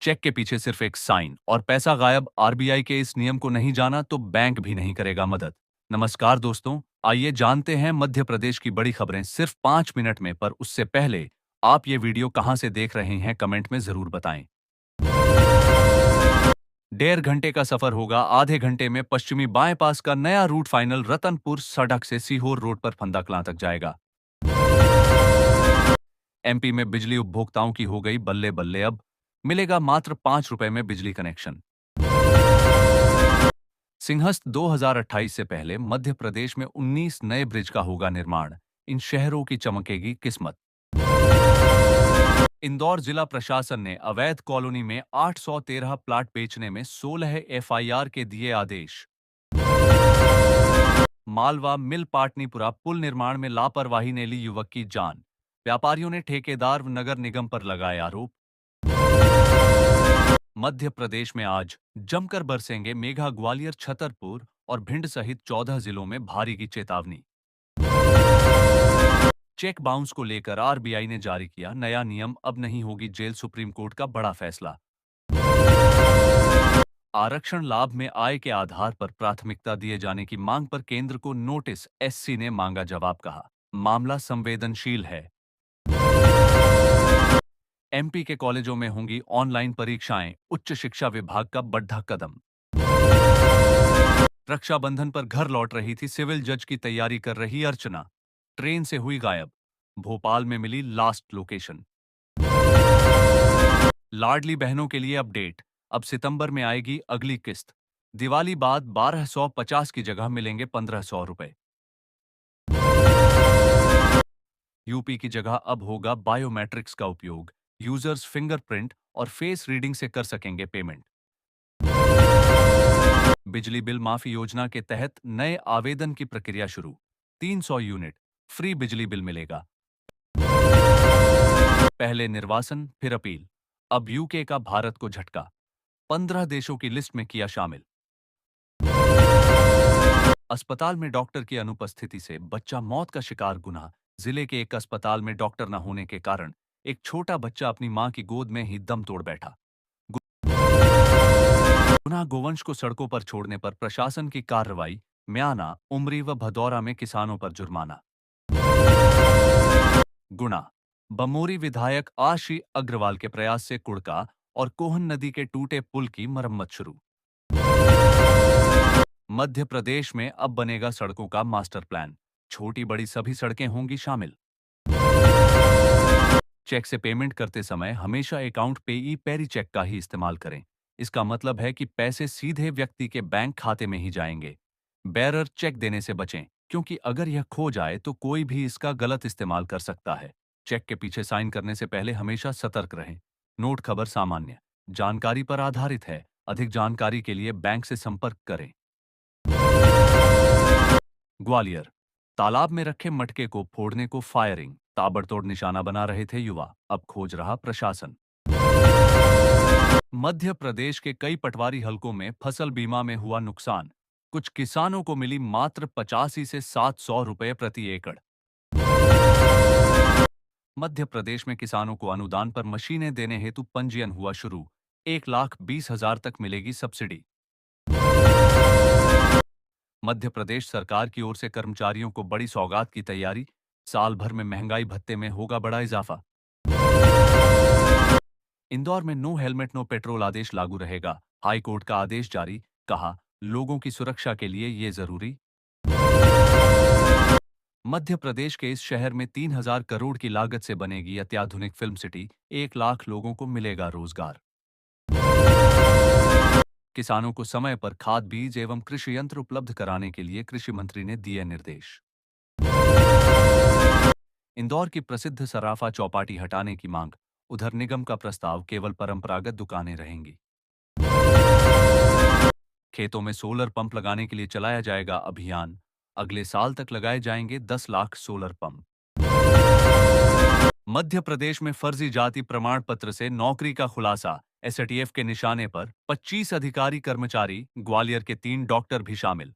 Check के पीछे सिर्फ एक साइन और पैसा गायब। आरबीआई के इस नियम को नहीं जाना तो बैंक भी नहीं करेगा मदद। नमस्कार दोस्तों, आइए जानते हैं मध्य प्रदेश की बड़ी खबरें सिर्फ 5 मिनट में। पर उससे पहले आप ये वीडियो कहां से देख रहे हैं कमेंट में जरूर बताएं। 1.5 घंटे का सफर होगा। आधे घंटे में पश्चिमी बाईपास का नया रूट फाइनल रतनपुर सड़क से सीहोर रोड पर फंदाकलां तक जाएगा। एमपी में बिजली उपभोक्ताओं की हो गई बल्ले बल्ले। अब मिलेगा मात्र 5 रुपए में बिजली कनेक्शन। सिंहस्थ 2028 से पहले मध्य प्रदेश में 19 नए ब्रिज का होगा निर्माण। इन शहरों की चमकेगी किस्मत। इंदौर जिला प्रशासन ने अवैध कॉलोनी में 813 प्लाट बेचने में 16 एफआईआर के दिए आदेश। मालवा मिल पाटनीपुरा पुल निर्माण में लापरवाही ने ली युवक की जान। व्यापारियों ने ठेकेदार व नगर निगम पर लगाए आरोप। मध्य प्रदेश में आज जमकर बरसेंगे मेघा। ग्वालियर, छतरपुर और भिंड सहित 14 जिलों में भारी की चेतावनी। चेक बाउंस को लेकर आरबीआई ने जारी किया नया नियम। अब नहीं होगी जेल। सुप्रीम कोर्ट का बड़ा फैसला। आरक्षण लाभ में आय के आधार पर प्राथमिकता दिए जाने की मांग पर केंद्र को नोटिस। एससी ने मांगा जवाब। कहा मामला संवेदनशील है। एमपी के कॉलेजों में होंगी ऑनलाइन परीक्षाएं। उच्च शिक्षा विभाग का बढ़ा कदम। रक्षाबंधन पर घर लौट रही थी सिविल जज की तैयारी कर रही अर्चना। ट्रेन से हुई गायब। भोपाल में मिली लास्ट लोकेशन। लाडली बहनों के लिए अपडेट। अब सितंबर में आएगी अगली किस्त। दिवाली बाद 1250 की जगह मिलेंगे 1500 रुपए। यूपी की जगह अब होगा बायोमेट्रिक्स का उपयोग। यूजर्स फिंगरप्रिंट और फेस रीडिंग से कर सकेंगे पेमेंट। बिजली बिल माफी योजना के तहत नए आवेदन की प्रक्रिया शुरू। 300 यूनिट फ्री बिजली बिल मिलेगा। पहले निर्वासन फिर अपील। अब यूके का भारत को झटका। 15 देशों की लिस्ट में किया शामिल। अस्पताल में डॉक्टर की अनुपस्थिति से बच्चा मौत का शिकार। गुना जिले के एक अस्पताल में डॉक्टर न होने के कारण एक छोटा बच्चा अपनी मां की गोद में ही दम तोड़ बैठा। गुना गोवंश को सड़कों पर छोड़ने पर प्रशासन की कार्रवाई। म्याना, उमरी व भदौरा में किसानों पर जुर्माना। गुना बमोरी विधायक आशी अग्रवाल के प्रयास से कुड़का और कोहन नदी के टूटे पुल की मरम्मत शुरू। मध्य प्रदेश में अब बनेगा सड़कों का मास्टर प्लान। छोटी बड़ी सभी सड़कें होंगी शामिल। चेक से पेमेंट करते समय हमेशा अकाउंट पेई पेरी चेक का ही इस्तेमाल करें। इसका मतलब है कि पैसे सीधे व्यक्ति के बैंक खाते में ही जाएंगे। बेरर चेक देने से बचें, क्योंकि अगर यह खो जाए तो कोई भी इसका गलत इस्तेमाल कर सकता है। चेक के पीछे साइन करने से पहले हमेशा सतर्क रहें। नोट खबर सामान्य जानकारी पर आधारित है। अधिक जानकारी के लिए बैंक से संपर्क करें। ग्वालियर तालाब में रखे मटके को फोड़ने को फायरिंग। ताबड़तोड़ निशाना बना रहे थे युवा। अब खोज रहा प्रशासन। मध्य प्रदेश के कई पटवारी हलकों में फसल बीमा में हुआ नुकसान। कुछ किसानों को मिली मात्र 85 से 700 रुपए प्रति एकड़। मध्य प्रदेश में किसानों को अनुदान पर मशीनें देने हेतु पंजीयन हुआ शुरू। 1,20,000 तक मिलेगी सब्सिडी। मध्य प्रदेश सरकार की ओर से कर्मचारियों को बड़ी सौगात की तैयारी। साल भर में महंगाई भत्ते में होगा बड़ा इजाफा। इंदौर में नो हेलमेट नो पेट्रोल आदेश लागू रहेगा। हाई कोर्ट का आदेश जारी। कहा लोगों की सुरक्षा के लिए ये जरूरी। मध्य प्रदेश के इस शहर में 3,000 करोड़ की लागत से बनेगी अत्याधुनिक फिल्म सिटी। 1 लाख लोगों को मिलेगा रोजगार। किसानों को समय पर खाद, बीज एवं कृषि यंत्र उपलब्ध कराने के लिए कृषि मंत्री ने दिए निर्देश। इंदौर की प्रसिद्ध सराफा चौपाटी हटाने की मांग। उधर निगम का प्रस्ताव, केवल परंपरागत दुकानें रहेंगी। खेतों में सोलर पंप लगाने के लिए चलाया जाएगा अभियान। अगले साल तक लगाए जाएंगे 10 लाख सोलर पंप। मध्य प्रदेश में फर्जी जाति प्रमाण पत्र से नौकरी का खुलासा। एसटीएफ के निशाने पर 25 अधिकारी कर्मचारी। ग्वालियर के 3 डॉक्टर भी शामिल।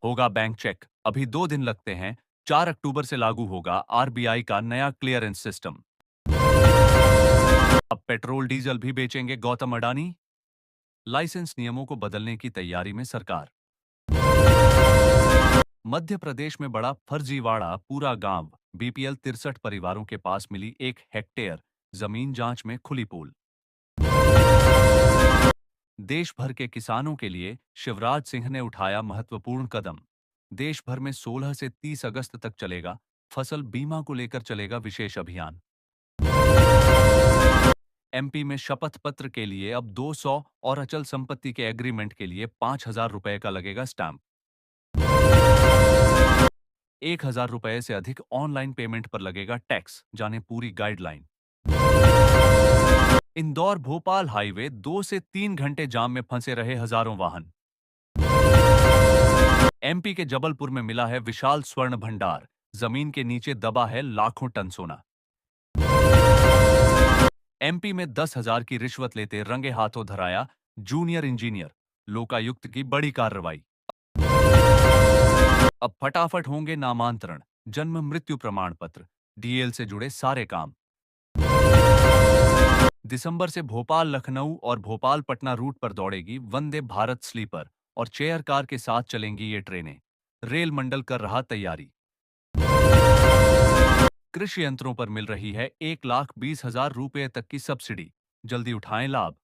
होगा बैंक चेक। अभी 2 दिन लगते हैं। 4 अक्टूबर से लागू होगा आरबीआई का नया क्लियरेंस सिस्टम। अब पेट्रोल डीजल भी बेचेंगे गौतम अडानी। लाइसेंस नियमों को बदलने की तैयारी में सरकार। मध्य प्रदेश में बड़ा फर्जीवाड़ा, पूरा गांव। बीपीएल 63 परिवारों के पास मिली 1 हेक्टेयर जमीन, जांच में खुली पोल। देश भर के किसानों के लिए शिवराज सिंह ने उठाया महत्वपूर्ण कदम। देश भर में 16 से 30 अगस्त तक चलेगा फसल बीमा को लेकर चलेगा विशेष अभियान। एमपी में शपथ पत्र के लिए अब 200 और अचल संपत्ति के एग्रीमेंट के लिए 5,000 रुपए का लगेगा स्टैंप। 1,000 रुपए से अधिक ऑनलाइन पेमेंट पर लगेगा टैक्स, जाने पूरी गाइडलाइन। इंदौर भोपाल हाईवे 2 से 3 घंटे जाम में फंसे रहे हजारों वाहन। एमपी के जबलपुर में मिला है विशाल स्वर्ण भंडार, जमीन के नीचे दबा है लाखों टन सोना। एमपी में 10,000 की रिश्वत लेते रंगे हाथों धराया जूनियर इंजीनियर, लोकायुक्त की बड़ी कार्रवाई। अब फटाफट होंगे नामांतरण, जन्म मृत्यु प्रमाण पत्र, डीएल से जुड़े सारे काम। दिसंबर से भोपाल लखनऊ और भोपाल पटना रूट पर दौड़ेगी वंदे भारत स्लीपर और चेयर कार के साथ चलेंगी ये ट्रेनें। रेल मंडल कर रहा तैयारी। कृषि यंत्रों पर मिल रही है 1,20,000 रुपए तक की सब्सिडी, जल्दी उठाएं लाभ।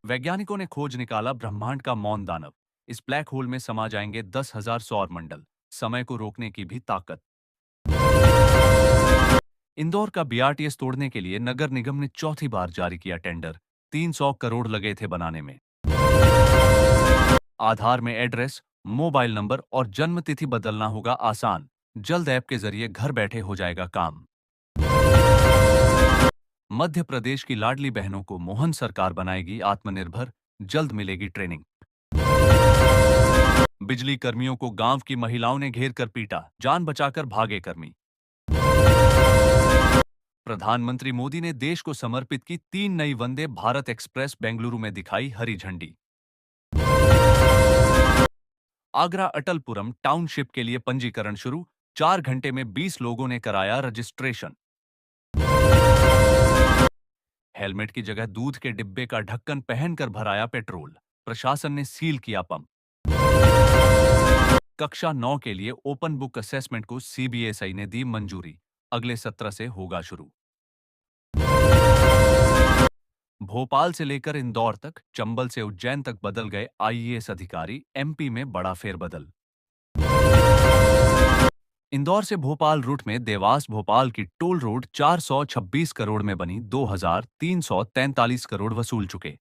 वैज्ञानिकों ने खोज निकाला ब्रह्मांड का मौन दानव। इस ब्लैक होल में समा जाएंगे 10,000 सौर मंडल, समय को रोकने की भी ताकत। इंदौर का बीआरटीएस तोड़ने के लिए नगर निगम ने चौथी बार जारी किया टेंडर, 300 करोड़ लगे थे बनाने में। आधार में एड्रेस, मोबाइल नंबर और जन्म तिथि बदलना होगा आसान, जल्द ऐप के जरिए घर बैठे हो जाएगा काम। मध्य प्रदेश की लाडली बहनों को मोहन सरकार बनाएगी आत्मनिर्भर, जल्द मिलेगी ट्रेनिंग। बिजली कर्मियों को गांव की महिलाओं ने घेर कर पीटा, जान बचाकर भागे कर्मी। प्रधानमंत्री मोदी ने देश को समर्पित की 3 नई वंदे भारत एक्सप्रेस, बेंगलुरु में दिखाई हरी झंडी। आगरा अटलपुरम टाउनशिप के लिए पंजीकरण शुरू, 4 घंटे में 20 लोगों ने कराया रजिस्ट्रेशन। हेलमेट की जगह दूध के डिब्बे का ढक्कन पहनकर भराया पेट्रोल, प्रशासन ने सील किया पंप। कक्षा 9 के लिए ओपन बुक असेसमेंट को सीबीएसई ने दी मंजूरी, अगले सत्र से होगा शुरू। भोपाल से लेकर इंदौर तक, चंबल से उज्जैन तक बदल गए आईएएस अधिकारी, एमपी में बड़ा फेरबदल। इंदौर से भोपाल रूट में देवास भोपाल की टोल रोड 426 करोड़ में बनी, 2,343 करोड़ वसूल चुके।